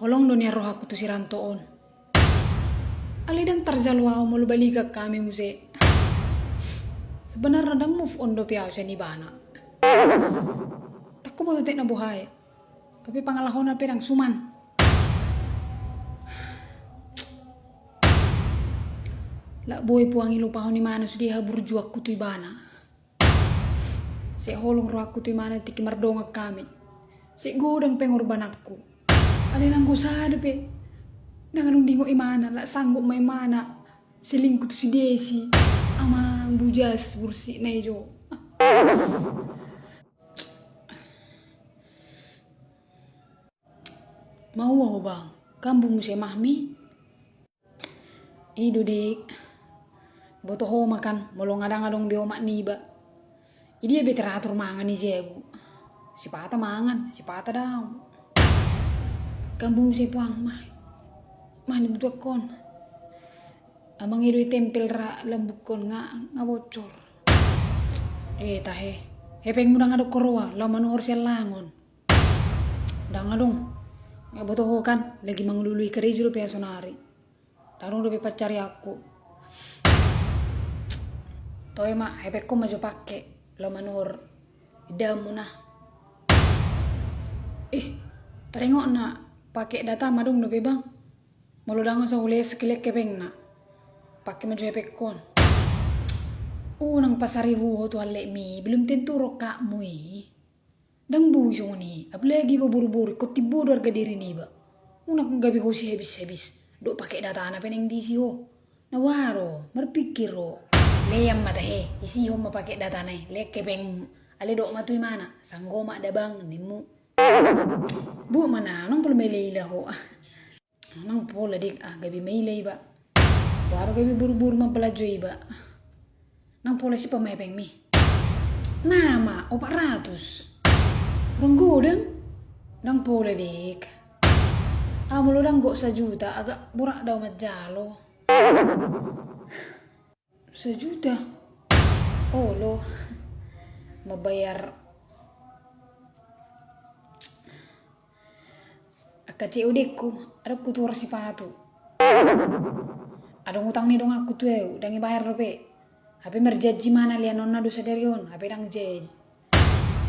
Holong dunia roh aku tu si rantoon. Alidang tarjalwa mau baliga kami muse. Sebenarnya dang move on do piao sa ni bana. Aku mau tek na buhay. Tapi pangalahon na pirang suman. La boy puang ilu pahon ni mana sudi habur juak ku tu ibana. Si holong roh aku tu mana tiki mardonga kami. Si godang pengorban aku. Alinang ko sada pe. Nanganong dingo imana la sanggup may mana. Selingkuh tu si Desi. Amang bujas bursi na ijo. Mau ako bang? Kambung si Mahmi? Ido dik. Boto ho makan. Molong adang-adong biomak niba. Idi ya beteratur mangan ni jebu. Si pata mangan. Si pata daw. Kambung si puang mah. Mah ni butuh kon. Amang ido tempel ra lembuk kon nga bocor. Tahe. Hepeng muda ngadok koroa. Lau manuhor siya langon. Dang adong. Nga boto ho kan. Lagi mangulului kerejo do sonari. Darong do pacari aku. Toy mak. Hepek ko majo pake. Lau manuhor. Idamu nah. Terengok na. Pakai data madung do bang. Malu dango sa uli sekilek kepeng na. Pakai maju hepek kon. Nang pasari huho tu halek mi. Belum tentu roka mui. Dang buyong ni. Ablagi ba buru-buru. Kau tibu harga diri ni ba. Unak gabi hosi habis-habis. Dok pakai data na peneng diisi ho. Nawaro. Merpikir ho. Leyam mata he. Isi ho mapakai data na he. Lek kepeng. Ale dok matui mana. Sanggoma ada bang. Nimu. Bu mana nang pula melei lah ho. Nang pula dik gabi melei ba. Baru gabi buru-buru mempelajui ba. Nang pula si pemepeng mi. Nama 400. Ronggo deng. Nang pula dik. Mulo dang go 1 juta agak burak daw majalo. 1 juta. Oh lo. Mabayar kacau dekku, ada ku tuar si patu. Ada ngutang nih dong aku tuh dangi bayar dope. Hape merjaji mana lian nonna dosa dari on, hape dang jej.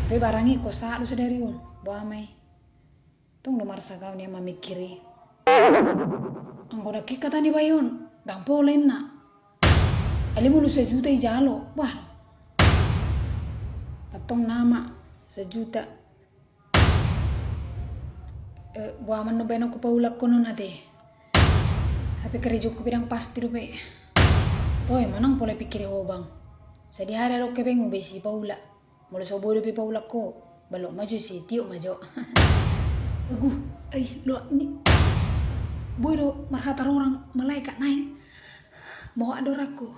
Hape barangi kosa dosa dari on, bawa mai. Tung lo marsa kau nih mamikiri. Anggoda kika tani bayon, dang polen na. Ali mulu 1 juta ijalo, wah. Patong nama 1 juta. Buah mano beno ko paulak ko nun ate. Hape kerja ko bidang pasti rupe. Toy manang pola pikir ho bang. Sa di hari ro kepeng besi paula. Mula so bodo pe paulak ko. Balok maju si tio majo. Lo ni. Boy do marhata orang malaikat naik. Mau ador aku.